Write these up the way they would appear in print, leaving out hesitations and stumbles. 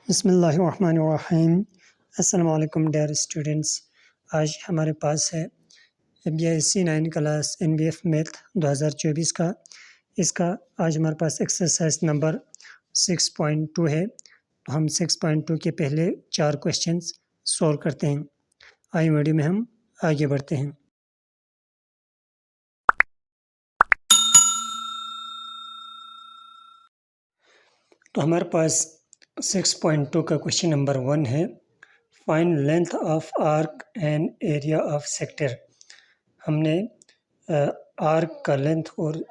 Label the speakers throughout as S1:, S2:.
S1: बिस्मिल्लाहिर्रहमानिर्रहीम। अस्सलाम वालेकुम डियर स्टूडेंट्स। आज हमारे पास है BSc 9 क्लास NBF मैथ 2024 का। इसका आज हमारे पास एक्सरसाइज नंबर 6.2 है। तो हम 6.2 के पहले 4 क्वेश्चंस सॉल्व करते हैं। आइए वीडियो में हम आगे बढ़ते हैं। तो हमारे पास 6.2 का क्वेश्चन नंबर 1 है, find length of arc and area of sector. हमने आर्क का लेंथ और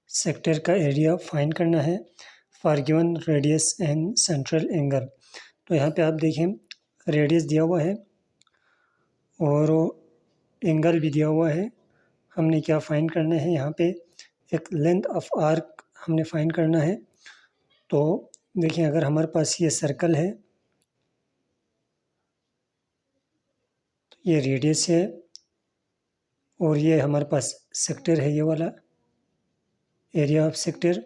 S1: सेक्टर का एरिया फाइंड करना है for given radius and central angle. तो यहाँ पे आप देखें रेडियस दिया हुआ है और एंगल भी दिया हुआ है। हमने क्या फाइंड करना है, यहाँ पे एक लेंथ ऑफ आर्क हमने फाइंड करना है। तो देखिए अगर हमारे पास ये सर्कल है तो ये रेडियस है और ये हमारे पास सेक्टर है, ये वाला एरिया ऑफ सेक्टर।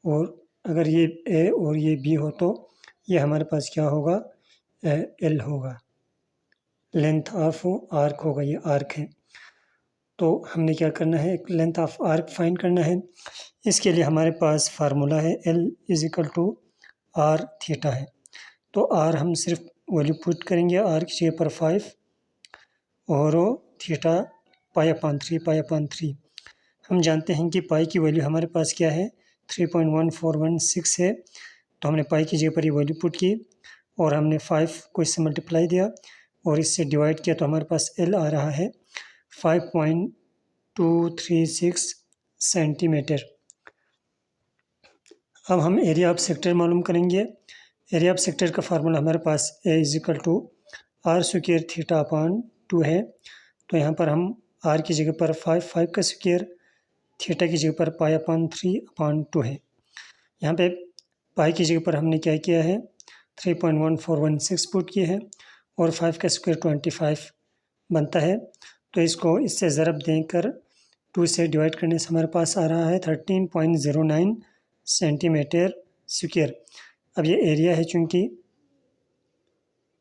S1: और अगर ये ए और ये बी हो तो ये हमारे पास क्या होगा, एल होगा, लेंथ ऑफ आर्क होगा, ये आर्क है। तो हमने क्या करना है, एक लेंथ ऑफ आर्क फाइंड करना है। इसके लिए हमारे पास फार्मूला है L = R थीटा है। तो R हम सिर्फ वैल्यू पुट करेंगे, R की जगह पर 5 और थीटा पाई/3 हम जानते हैं कि पाई की वैल्यू हमारे पास क्या है, 3.1416 है। तो हमने पाई की जगह पर ये वैल्यू पुट की और हमने 5 को इससे मल्टीप्लाई दिया और इससे डिवाइड किया तो हमारे पास L आ रहा है 5.236 सेंटीमीटर। अब हम एरिया ऑफ सेक्टर मालूम करेंगे। एरिया ऑफ सेक्टर का फार्मूला हमारे पास A = R² θ/2 है। तो यहाँ पर हम R की जगह पर 5 का स्क्वायर, थीटा की जगह पर पाई/3/2 है। यहाँ पे पाई की जगह पर हमने क्या किया है, 3.1416 पुट किए हैं और 5 का स्क्वायर 25 बनता है। तो इसको इससे ज़रब देकर 2 से डिवाइड करने से हमारे पास आ रहा है 13.09 सेंटीमीटर स्क्वायर। अब ये एरिया है चूँकि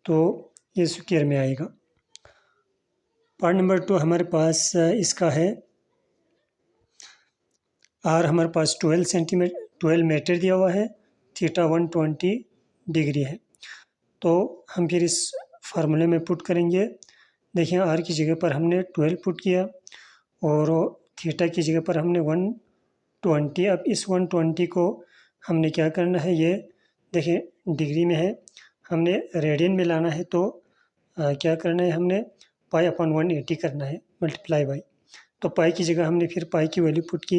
S1: तो ये स्क्वायर में आएगा। पार्ट नंबर 2 हमारे पास इसका है, R हमारे पास 12 मीटर दिया हुआ है, थीटा 120 डिग्री है। तो हम फिर इस फार्मूले में पुट करेंगे। देखिए R की जगह पर हमने 12 पुट किया और थीटा की जगह पर हमने 120। अब इस 120 को हमने क्या करना है, ये देखिए डिग्री में है, हमने रेडियन में लाना है। तो क्या करना है, हमने पाई/180 करना है मल्टीप्लाई बाई। तो पाई की जगह हमने फिर पाई की वैल्यू पुट की,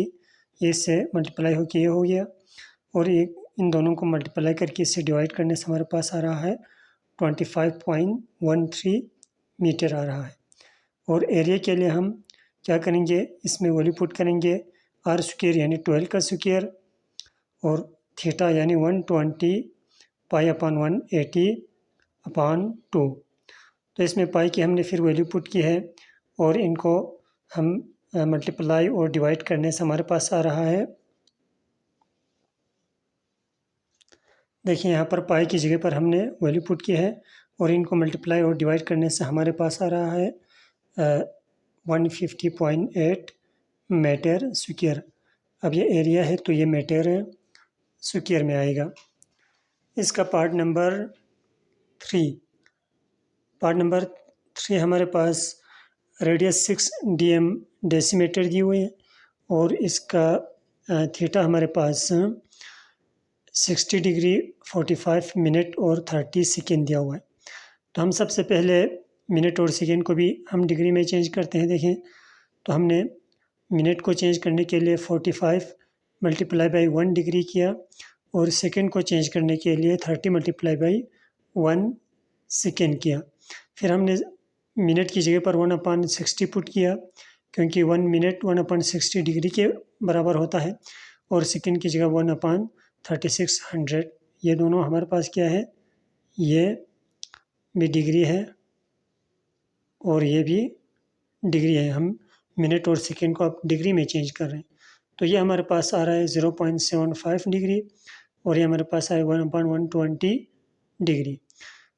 S1: ये इससे मल्टीप्लाई होकर ये हो गया और एक इन दोनों को मल्टीप्लाई करके इससे डिवाइड करने से हमारे पास आ रहा है 25.13 मीटर आ रहा है। और एरिया के लिए हम क्या करेंगे, इसमें वैल्यू पुट करेंगे R² यानी 12 का स्क्वायर और थीटा यानी 120 पाई/180/2। तो इसमें पाई की हमने फिर वैल्यू पुट की है और इनको हम मल्टीप्लाई और डिवाइड करने से हमारे पास आ रहा है, देखिए यहाँ पर पाई की जगह पर हमने वैल्यू पुट की है और इनको मल्टीप्लाई और डिवाइड करने से हमारे पास आ रहा है 150.8 मीटर स्क्वायर। अब ये एरिया है तो ये मीटर स्क्वायर में आएगा। इसका पार्ट नंबर 3 हमारे पास रेडियस 6 dm डेसीमीटर दी हुई है और इसका थीटा हमारे पास 60 डिग्री 45 मिनट और 30 सेकेंड दिया हुआ है। तो हम सबसे पहले मिनट और सेकेंड को भी हम डिग्री में चेंज करते हैं। देखें तो हमने मिनट को चेंज करने के लिए 45 मल्टीप्लाई बाई 1 डिग्री किया और सेकेंड को चेंज करने के लिए 30 मल्टीप्लाई बाई 1 सेकेंड किया। फिर हमने मिनट की जगह पर 1/60 पुट किया क्योंकि 1 मिनट 1/60 डिग्री के बराबर होता है और सेकेंड की जगह 1/3600। ये दोनों हमारे पास क्या है, ये भी डिग्री है और ये भी डिग्री है। हम मिनट और सेकेंड को अब डिग्री में चेंज कर रहे हैं। तो ये हमारे पास आ रहा है 0.75 डिग्री और ये हमारे पास आए 1/120 डिग्री,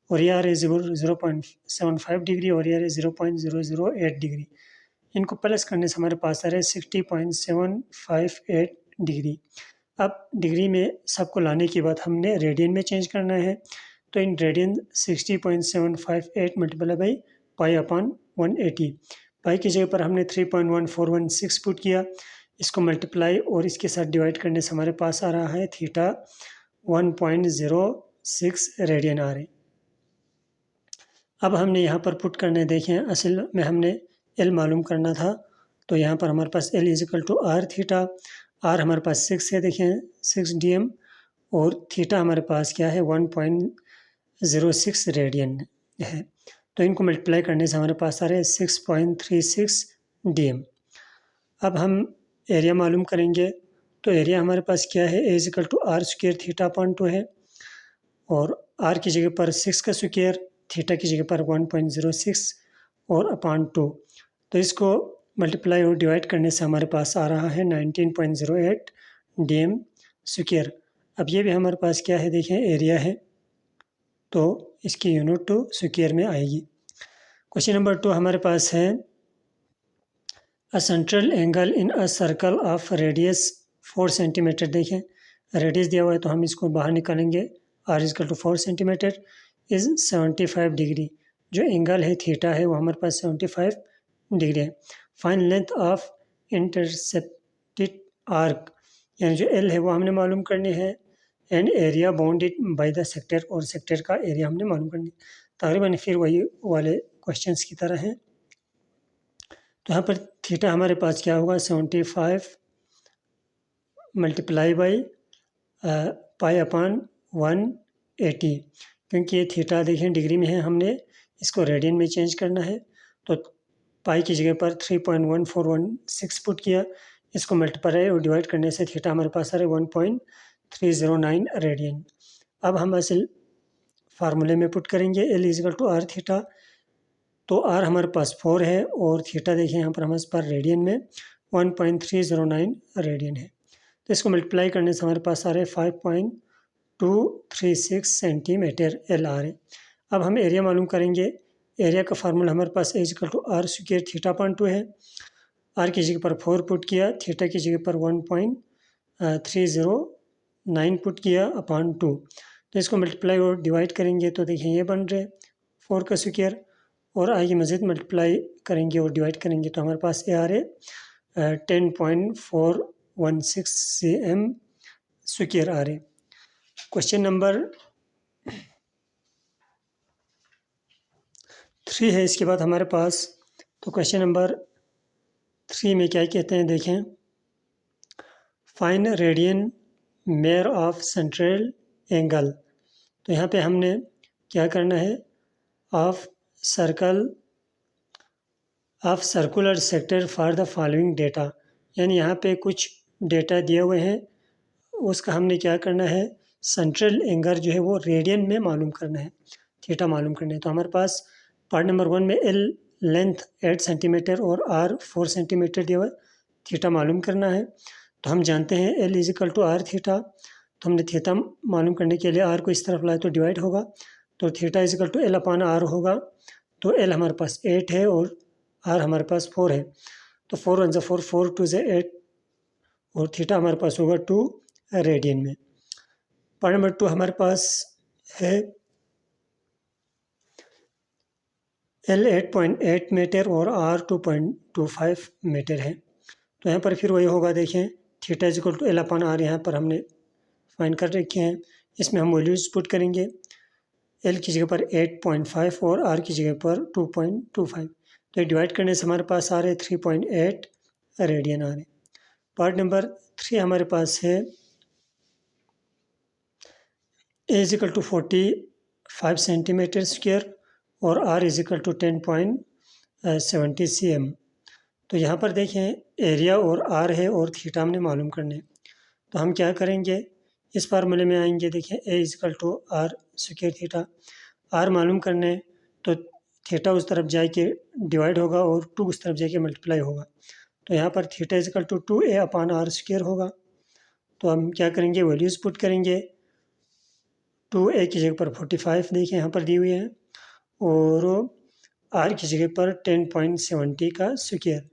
S1: और ये आ रहे 0.75 डिग्री, और ये आ रहे 0.008 डिग्री। इनको प्लस करने से हमारे पास आ रहे 60.758 डिग्री। अब डिग्री में सबको लाने के बाद हमने रेडियन में चेंज करना है, तो in radian 60.758 multiply by pi upon 180। पाई की जगह पर हमने 3.1416 पुट किया, इसको मल्टीप्लाई और इसके साथ डिवाइड करने से हमारे पास आ रहा है थीटा 1.06 रेडियन आ रहे। अब हमने यहाँ पर पुट करने देखें, असल में हमने एल मालूम करना था, तो यहाँ पर हमारे पास L is equal to r theta. R हमारे पास 6 है, देखें 6 DM, और थीटा हमारे पास क्या है 1.06 रेडियन है। तो इनको मल्टीप्लाई करने से हमारे पास आ रहे हैं 6.36 DM। अब हम एरिया मालूम करेंगे, तो एरिया हमारे पास क्या है, A is equal to r square theta upon 2 है, और आर की जगह पर 6 का स्क्वेयर, थीटा की जगह पर 1.06 और अपॉन 2। तो इसको मल्टीप्लाई और डिवाइड करने से हमारे पास आ रहा है 19.08 DM स्क्वेयर। अब ये भी हमारे पास क्या है, देखें एरिया है, तो इसकी यूनिट टू स्क्वेयर में आएगी। क्वेश्चन नंबर 2 हमारे पास है a central angle in a circle of radius 4 centimetre. देखें रेडियस दिया हुआ है, तो हम इसको बाहर निकालेंगे, r is equal to 4 centimetre is 75 degree. जो एंगल है थीटा है वो हमारे पास 75 डिग्री है। Fine length of intercepted arc, यानी जो एल है वो हमने मालूम करनी है, and area bounded by the sector, और सेक्टर का एरिया हमने मालूम करनी है। तकरीबन फिर वही वाले क्वेश्चंस की तरह हैं। तो यहाँ पर थीटा हमारे पास क्या होगा, 75 मल्टीप्लाई बाई पाई अपॉन 180, क्योंकि ये थीटा देखें डिग्री में है, हमने इसको रेडियन में चेंज करना है, तो पाई की जगह पर 3.1416 पुट किया, इसको मल्टीप्लाई और डिवाइड करने से थीटा हमारे पास आ रहा है 1.309 रेडियन। अब हम असल फार्मूले में पुट करेंगे, L is equal to r theta, तो आर हमारे पास 4 है, और थीटा देखें यहाँ पर हमारे पास रेडियन में 1.309 रेडियन है। तो इसको मल्टीप्लाई करने से हमारे पास आ रहे 5.236 सेंटीमीटर एल आ रहे। अब हम एरिया मालूम करेंगे, एरिया का फार्मूला हमारे पास A equal to r square theta upon 2 है। आर की जगह पर 4 पुट किया, थीटा की जगह पर 1.309 पुट किया अपॉन 2। तो इसको मल्टीप्लाई और डिवाइड करेंगे, तो देखिए ये बन रहे 4 का स्क्वायर, और आगे मज़ीद मल्टीप्लाई करेंगे और डिवाइड करेंगे, तो हमारे पास ये आ रहे 10.416 cm स्क्वायर आ रहे। क्वेश्चन नंबर 3 है इसके बाद हमारे पास। तो क्वेश्चन नंबर 3 में क्या कहते हैं, देखें find radian mayor of central angle. तो यहाँ पे हमने क्या करना है, of circular sector for the following data, यानी यहाँ पे कुछ डेटा दिए हुए हैं, उसका हमने क्या करना है, सेंट्रल एंगल जो है वो रेडियन में मालूम करना है, थीटा मालूम करना है। तो हमारे पास पार्ट नंबर 1 में एल लेंथ 8 सेंटीमीटर और आर 4 सेंटीमीटर दिया हुआ है, थीटा मालूम करना है। तो हम जानते हैं L is equal to r theta, तो हमने थीटा मालूम करने के लिए आर को इस तरफ लाए तो डिवाइड होगा, तो theta is equal to L upon r होगा। तो एल हमारे पास 8 है और आर हमारे पास 4 है, तो 4 1 4 4 2 8, और थीटा हमारे पास होगा 2 रेडियन में। पार्ट नंबर 2 हमारे पास है एल 8.8 मीटर और आर 2.25 मीटर है। तो यहाँ पर फिर वही होगा, देखें theta is equal to L upon r यहाँ पर हमने फाइंड कर रखे हैं, इसमें हम वैल्यूज पुट करेंगे, एल की जगह पर 8.5 और आर की जगह पर 2.25, तो डिवाइड करने से हमारे पास आ रहे 3.8 रेडियन आ रहे। पार्ट नंबर 3 हमारे पास है A is equal to 45 centimetre square और r is equal to 10.70 cm। तो यहाँ पर देखें एरिया और आर है और थीटा हमने मालूम करने, तो हम क्या करेंगे, इस फार्मूले में आएंगे, देखें A is equal to r square theta, r मालूम करने तो थीटा उस तरफ जाके डिवाइड होगा और 2 उस तरफ जाके मल्टीप्लाई होगा, तो यहाँ पर theta is equal to 2a upon r square होगा। तो हम क्या करेंगे, वैल्यूज़ पुट करेंगे, 2a की जगह पर 45 देखिए यहाँ पर दी हुई है, और r की जगह पर 10.70 का स्क्वायर।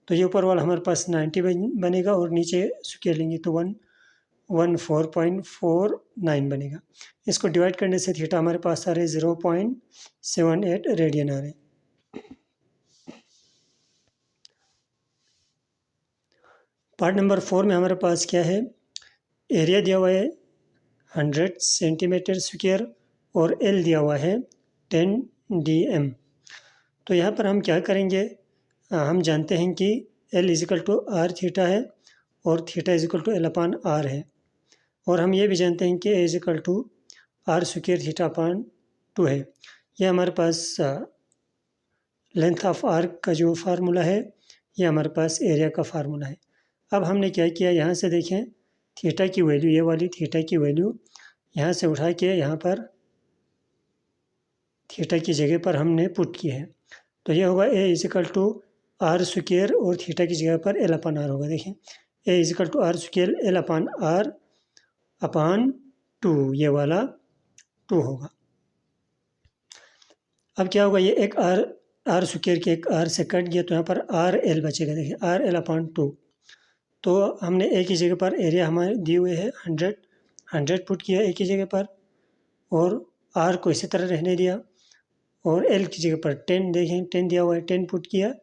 S1: तो ये ऊपर वाला हमारे पास 90 बनेगा और नीचे स्क्वायर लेंगे तो 114.49 बनेगा। इसको डिवाइड करने से थीटा हमारे पास आ रहे 0.78 रेडियन आ रहे। पार्ट नंबर 4 में हमारे पास क्या है, एरिया दिया हुआ है 100 सेंटीमीटर स्क्वायर और एल दिया हुआ है 10 dm। तो यहाँ पर हम क्या करेंगे, हम जानते हैं कि L is equal to r theta है और theta is equal to L upon r है, और हम ये भी जानते हैं कि A is equal to r square theta upon 2 है। यह हमारे पास लेंथ ऑफ आर्क का जो फार्मूला है, यह हमारे पास एरिया का फार्मूला है। अब हमने क्या किया, यहाँ से देखें थीटा की वैल्यू, ये वाली थीटा की वैल्यू यहाँ से उठा के यहाँ पर थीटा की जगह पर हमने पुट की है। तो ये होगा A is equal to r square और थीटा की जगह पर एल अपान आर होगा। देखें A is equal to r square L upon r upon 2, ये वाला 2 होगा। अब क्या होगा, ये एक आर स्क्वायर के एक आर से कट गया तो यहाँ पर आर एल बचेगा। देखिए आर एल अपान 2। तो हमने ए की जगह पर एरिया हमारे दिए हुए है 100 पुट किया ए की जगह पर, और आर को इसी तरह रहने दिया, और एल की जगह पर 10 देखें 10 दिया हुआ है 10 पुट किया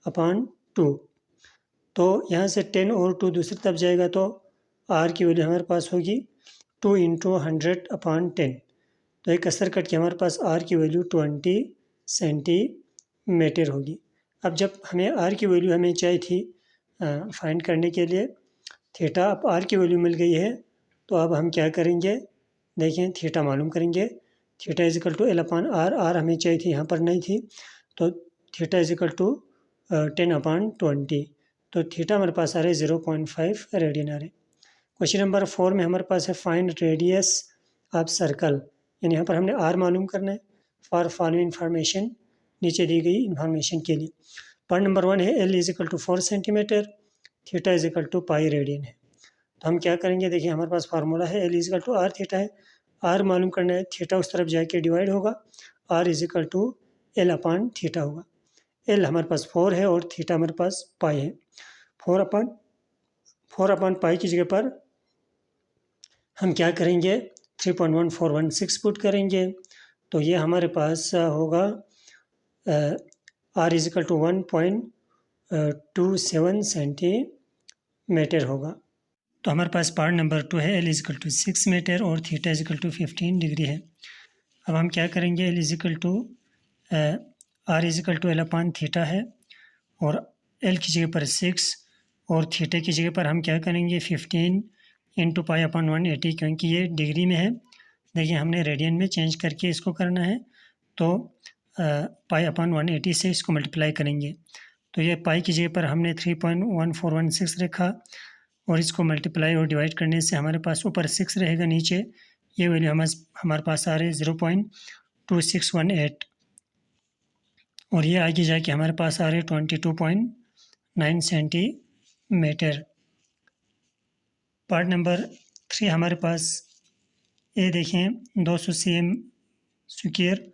S1: अपान 2। तो यहाँ से 10 और 2 दूसरी तरफ जाएगा तो आर की वैल्यू हमारे पास होगी 2 × 100 अपान 10। तो एक असर कट के हमारे पास आर की वैल्यू 20 सेंटीमीटर होगी। अब जब हमें आर की वैल्यू हमें चाहिए थी फाइंड करने के लिए थीटा, अब आर की वैल्यू मिल गई है, तो अब हम क्या करेंगे, देखें थीटा मालूम करेंगे। Theta is equal to L upon r, r हमें चाहिए थी यहाँ पर नहीं थी, तो थीटा इजिकल टू 10 अपान 20। तो थीटा हमारे पास आ रहे 0.5 रेडियन आ रहे। क्वेश्चन नंबर 4 में हमारे पास है फाइंड रेडियस ऑफ सर्कल, यानी यहाँ पर हमने आर मालूम करना है फॉर फॉलोइंग इन्फॉर्मेशन, नीचे दी गई इन्फॉर्मेशन के लिए। पार्ट नंबर 1 है L equal to 4 centimetre, theta is equal to pi radian है। तो हम क्या करेंगे, देखिए हमारे पास फार्मूला है L equal to r theta है, आर मालूम करना है, थीटा उस तरफ जाके डिवाइड होगा, r equal to L upon theta होगा। एल हमारे पास 4 है और थीटा हमारे पास पाई है। 4 अपान पाई की जगह पर हम क्या करेंगे, 3.1416 पुट करेंगे, तो ये हमारे पास होगा आर इजिकल टू 1.27 सेंटीमीटर होगा। तो हमारे पास पार्ट नंबर 2 है एल इजिकल टू 6 मीटर और थीटा इजिकल टू 15 डिग्री है। अब हम क्या करेंगे, L equal to r equal to L upon theta है, और एल की जगह पर 6 और थीटा की जगह पर हम क्या करेंगे 15 × पाई अपान 180, क्योंकि ये डिग्री में है। देखिए हमने रेडियन में चेंज करके इसको करना है, तो पाई अपान 180 से इसको मल्टीप्लाई करेंगे। तो ये पाई की जगह पर हमने 3.1416 रखा, और इसको मल्टीप्लाई और डिवाइड करने से हमारे पास ऊपर 6 रहेगा, नीचे ये वैल्यू हमारे पास आ रही है 0.2618, और ये आगे जाके हमारे पास आ रहे 22.9 सेंटीमीटर। पार्ट नंबर 3 हमारे पास ये देखें 200 cm स्क्वायर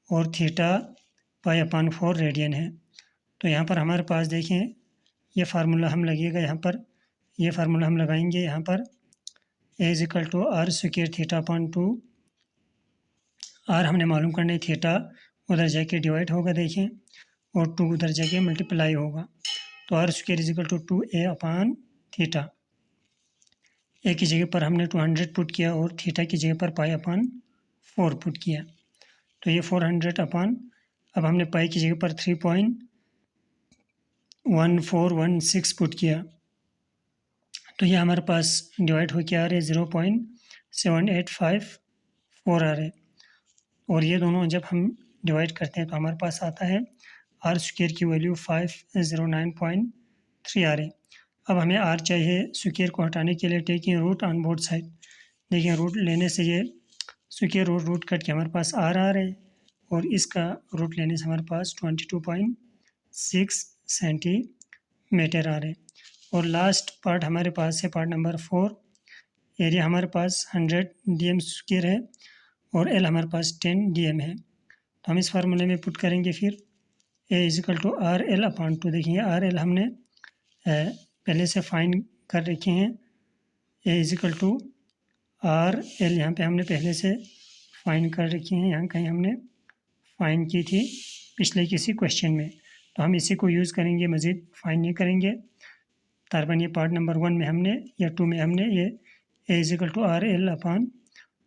S1: और थीटा पाई अपान 4 रेडियन है। तो यहाँ पर हमारे पास देखें ये फार्मूला हम लगेगा, यहाँ पर ये फार्मूला हम लगाएंगे, यहाँ पर A is equal to r square theta upon 2, r हमने मालूम करना है, थीटा उधर जाके डिवाइड होगा देखें, और 2 उधर जाके मल्टीप्लाई होगा, तो r square is equal to 2a upon theta. A की जगह पर हमने 200 पुट किया और थीटा की जगह पर पाई अपान 4 पुट किया, तो ये 400 अपान, अब हमने पाई की जगह पर 3.1416 पुट किया, तो ये हमारे पास डिवाइड हो के आ रहे 0.7854 आ रहे, और ये दोनों जब हम डिवाइड करते हैं तो हमारे पास आता है आर स्क्वायर की वैल्यू 509.3 आ रही। अब हमें आर चाहिए, स्क्वायर को हटाने के लिए taking root on both side, देखिए रूट लेने से ये स्क्वायर रूट कट के हमारे पास आर आ रहे, और इसका रूट लेने से हमारे पास 22.6 सेंटीमीटर आ रहे। और लास्ट पार्ट हमारे पास है पार्ट नंबर 4, एरिया हमारे पास 100 dm² है और एल हमारे पास 10 dm है। तो हम इस फार्मूले में पुट करेंगे फिर A is equal to r L upon two. देखिए आर एल हमने पहले से फाइंड कर रखे हैं। A is equal to r L यहाँ पे हमने पहले से फाइंड कर रखी हैं, यहाँ कहीं हमने फाइंड की थी पिछले किसी क्वेश्चन में। तो हम इसी को यूज़ करेंगे, मज़ीद फाइंड नहीं करेंगे। तारबन ये पार्ट नंबर 1 में हमने या 2 में हमने ये A is equal to r L upon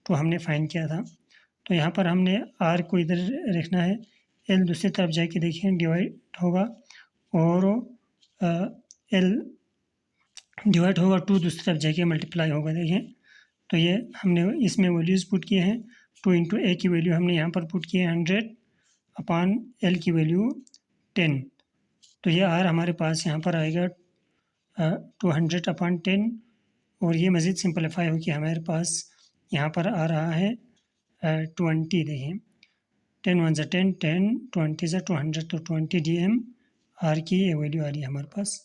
S1: two हमने फाइंड किया था। तो यहाँ पर हमने आर को इधर रखना है, एल दूसरी तरफ जाके देखें डिवाइड होगा और एल डिवाइड होगा 2 दूसरी तरफ जाके मल्टीप्लाई होगा। देखें तो ये हमने इसमें वैल्यूज़ पुट किए हैं। 2 इंटू ए की वैल्यू हमने यहाँ पर पुट किए 100 अपॉन एल की वैल्यू 10। तो ये आर हमारे पास यहाँ पर आएगा 200 अपॉन 10 और ये मज़ीद सिंपलीफाई हो कि हमारे पास यहाँ पर आ रहा है 20। देखिए 10 1 10 10 20 200 तो 20 dm आर की ये वैल्यू आ रही है हमारे पास।